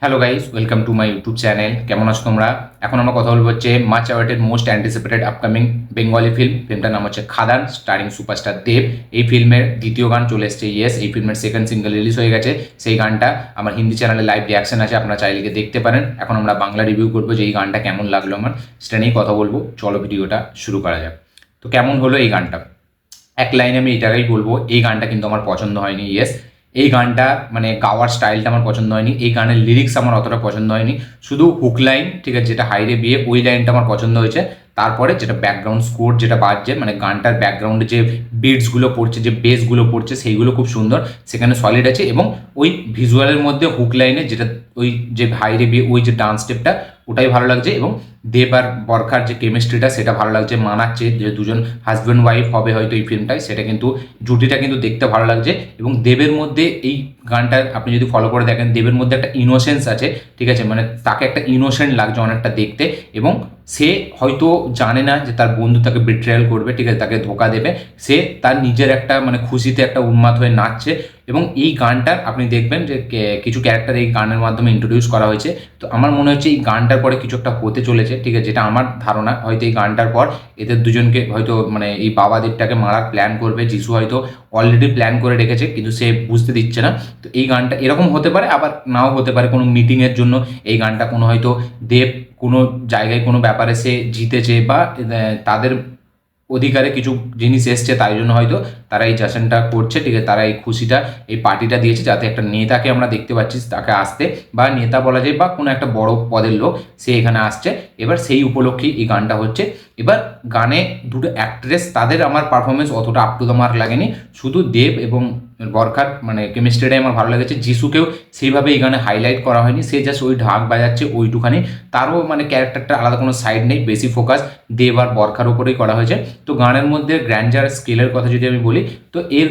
Hello guys, welcome to my YouTube channel. কেমন আছো তোমরা? এখন আমরা কথা বলবো হচ্ছে much awaited most anticipated upcoming Bengali ফিল্মটার নাম হচ্ছে খাদান, স্টারিং সুপারস্টার দেব। এই ফিল্মের দ্বিতীয় গান চলে এসছে। ইয়েস, এই ফিল্মের সেকেন্ড সিঙ্গেল রিলিজ হয়ে গেছে। সেই গানটা আমার হিন্দি চ্যানেলে লাইভ রিয়াকশন আছে, আপনারা চাইলে গিয়ে দেখতে পারেন। এখন আমরা বাংলা রিভিউ করবো যে এই গানটা কেমন লাগলো আমার, সেটা নিয়ে কথা বলবো। চলো ভিডিওটা শুরু করা যাক। তো কেমন হলো এই গানটা? এক লাইনে আমি এটাই বলবো, এই গানটা কিন্তু আমার পছন্দ হয়নি। ইয়েস, এই গানটা মানে গাওয়ার স্টাইলটা আমার পছন্দ হয়নি। এই গানের লিরিক্স আমার অতটা পছন্দ হয়নি। শুধু হুক লাইন, ঠিক আছে, যেটা হাইরে বিয়ে, ওই লাইনটা আমার পছন্দ হয়েছে। তারপরে যেটা ব্যাকগ্রাউন্ড স্কোর যেটা বাজছে, মানে গানটার ব্যাকগ্রাউন্ডে যে বিটসগুলো পড়ছে, যে বেসগুলো পড়ছে, সেইগুলো খুব সুন্দর, সেখানে সলিড আছে। এবং ওই ভিজুয়ালের মধ্যে হুক লাইনে যেটা ওই যে হাইরে বিয়ে, ওই যে ডান্স স্টেপটা, ওটাই ভালো লাগছে। এবং দেব আর বরখার যে কেমিস্ট্রিটা, সেটা ভালো লাগছে, মানাচ্ছে। যে দুজন হাজব্যান্ড ওয়াইফ হবে হয়তো এই ফিল্মটায়, সেটা কিন্তু জুটিটা কিন্তু দেখতে ভালো লাগছে। এবং দেবের মধ্যে এই গানটা আপনি যদি ফলো করে দেখেন, দেবের মধ্যে একটা ইনোসেন্স আছে, ঠিক আছে, মানে তাকে একটা ইনোসেন্ট লাগছে অনেকটা দেখতে। এবং সে হয়তো জানে না যে তার বন্ধু তাকে বিট্রেয়াল করবে, ঠিক আছে, তাকে ধোকা দেবে। সে তার নিজের একটা মানে খুশিতে একটা উন্মাদ হয়ে নাচছে। এবং এই গানটার আপনি দেখবেন যে কিছু ক্যারেক্টার এই গানের মাধ্যমে ইন্ট্রোডিউস করা হয়েছে। তো আমার মনে হচ্ছে এই গানটার পরে কিছু একটা হতে চলেছে, ঠিক আছে, যেটা আমার ধারণা। হয়তো এই গানটার পর এদের দুজনকে হয়তো মানে এই বাবা দেবটাকে মারার প্ল্যান করবে যিশু, হয়তো অলরেডি প্ল্যান করে রেখেছে কিন্তু সে বুঝতে দিচ্ছে না। তো এই গানটা এরকম হতে পারে, আবার নাও হতে পারে। কোনো মিটিংয়ের জন্য এই গানটা, কোনো হয়তো দেব কোনো জায়গায় কোনো ব্যাপারে সে জিতেছে, বা তাদের অধিকারে কিছু জিনিস এসছে, তাই জন্য হয়তো তারা এই জাশনটা করছে, ঠিক আছে, তারা এই খুশিটা, এই পার্টিটা দিয়েছে, যাতে একটা নেতাকে আমরা দেখতে পাচ্ছি তাকে আসতে, বা নেতা বলা যায় বা কোনো একটা বড় পদের লোক, সে এখানে আসছে। এবার সেই উপলক্ষেই এই গানটা হচ্ছে। এবার গানে দুটো অ্যাক্ট্রেস, তাদের আমার পারফরমেন্স অতটা আপ টু দ্য মার্ক লাগেনি। শুধু দেব এবং বরখার মানে কেমিস্ট্রিটাই আমার ভালো লেগেছে। যিশুকেও সেইভাবে এই গানে হাইলাইট করা হয়নি, সে জাস্ট ওই ঢাক বাজাচ্ছে ওইটুখানি। তারও মানে ক্যারেক্টারটা আলাদা কোনো সাইড নেই, বেশি ফোকাস দেব আর বরখার উপরেই করা হয়েছে। তো গানের মধ্যে গ্র্যান্ডার স্কেলের কথা যদি আমি বলি, তো এই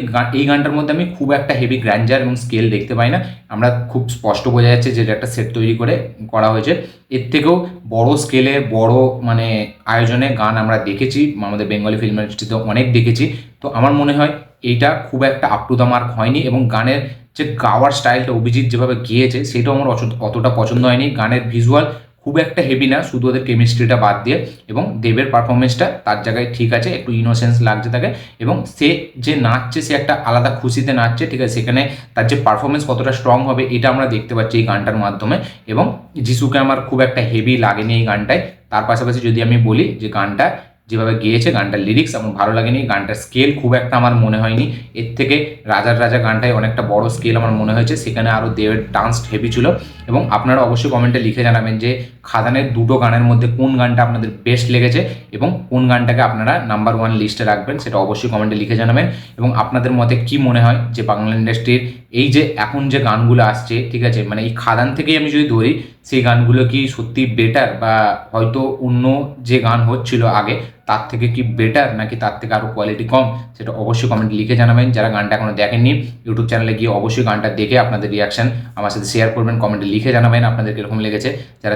গানটার মধ্যে আমি খুব একটা হেভি গ্র্যান্ডার এবং স্কেল দেখতে পাই না। আমরা খুব স্পষ্ট বোঝা যাচ্ছে যে একটা সেট তৈরি করে করা হয়েছে। এর থেকেও বড় স্কেলে, বড় মানে আয়োজনে গান আমরা দেখেছি আমাদের বেঙ্গলি ফিল্ম ইন্ডাস্ট্রিতে, অনেক দেখেছি। তো আমার মনে হয় এইটা খুব একটা আপ টু দ্য মার্ক হয়নি। এবং গানের যে গাওয়ার স্টাইলটা, অভিজিৎ যেভাবে গেয়েছে, সেটাও আমার অতটা পছন্দ হয়নি। গানের ভিজুয়াল খুব একটা হেভি না, শুধু ওদের কেমিস্ট্রিটা বাদ দিয়ে। এবং দেবের পারফরমেন্সটা তার জায়গায় ঠিক আছে, একটু ইনোসেন্স লাগছে তাকে। এবং সে যে নাচছে, সে একটা আলাদা খুশিতে নাচছে, ঠিক আছে, সেখানে তার যে পারফরমেন্স কতটা স্ট্রং হবে, এটা আমরা দেখতে পাচ্ছি এই গানটার মাধ্যমে। এবং যিশুকে আমার খুব একটা হেভি লাগেনি এই গানটায়। তার পাশাপাশি যদি আমি বলি যে গানটা যেভাবে গেয়েছে, গানটার লিরিক্স আমার ভালো লাগেনি, গানটার স্কেল খুব একটা আমার মনে হয়নি। এর থেকে রাজার রাজা গানটায় অনেকটা বড় স্কেল আমার মনে হয়েছে, সেখানে আরও দেবের ডান্স হেভি ছিল। এবং আপনারা অবশ্যই কমেন্টে লিখে জানাবেন যে খাদানের দুটো গানের মধ্যে কোন গানটা আপনাদের বেস্ট লেগেছে, এবং কোন গানটাকে আপনারা নাম্বার ওয়ান লিস্টে রাখবেন, সেটা অবশ্যই কমেন্টে লিখে জানাবেন। এবং আপনাদের মতে কি মনে হয় যে বাংলা ইন্ডাস্ট্রির এই যে এখন যে গানগুলো আসছে, ঠিক আছে, মানে এই খাদান থেকেই আমি যদি ধরি, সেই গানগুলো কি সত্যি বেটার, বা হয়তো অন্য যে গান হচ্ছিল আগে তার থেকে কি বেটার, নাকি তার থেকে আরও কোয়ালিটি কম, সেটা অবশ্যই কমেন্টে লিখে জানাবেন। যারা গানটা এখনো দেখেননি, ইউটিউব চ্যানেলে গিয়ে অবশ্যই গানটা দেখে আপনাদের রিয়াকশন আমার সাথে শেয়ার করবেন, কমেন্টে লিখে জানাবেন আপনাদের কীরকম লেগেছে। যারা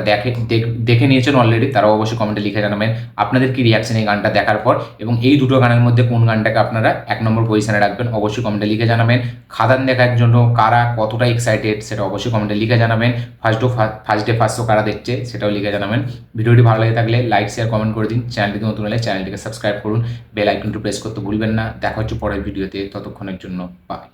দেখে নিয়েছেন অলরেডি, তারাও অবশ্যই কমেন্টে লিখে জানাবেন আপনাদের কি রিয়াকশন এই গানটা দেখার পর। এবং এই দুটো গানের মধ্যে কোন গানটাকে আপনারা 1 নম্বর পজিশনে রাখবেন, অবশ্যই কমেন্টে লিখে জানাবেন। খাদান দেখার জন্য কারা কতটা এক্সাইটেড, সেটা অবশ্যই কমেন্টে লিখে জানাবেন। ফার্স্ট ডে ফার্স্ট শো কারা দেখছে, সেটাও লিখে জানাবেন। ভিডিওটি ভালো লাগে থাকলে লাইক, শেয়ার, কমেন্ট করে দিন। চ্যানেলটি নতুন হলে চ্যানেলটিকে সাবস্ক্রাইব করুন, বেল আইকনটি প্রেস করতে ভুলবেন না। দেখা হচ্ছে পরের ভিডিওতে, ততক্ষণের জন্য বাই।